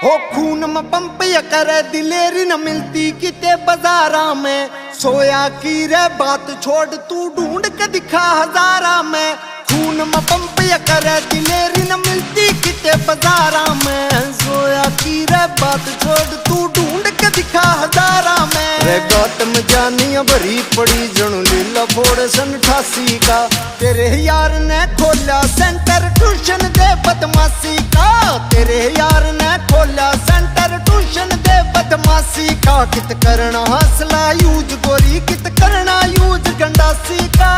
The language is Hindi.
हो खून में पंप या करे दिलेरी न मिलती किते बाजारा में। सोया की रे बात छोड़ तू ढूंढ के दिखा हजारा में। खून में पंप या करे दिलेरी न मिलती किते बाजारा में। सोया की रे बात छोड़ तू ढूंढ के दिखा हजारा में। रे गौतम जानिया भरी पड़ी जणू लीला फोड़ सन 88 का। तेरे यार ने खोला सेंटर ट्यूशन दे बदमाशी का। तेरे यार ने खोला सेंटर ट्यूशन दे बदमाशी का। कित करना हौसला यूज गोरी कित करना यूज गंडासी का।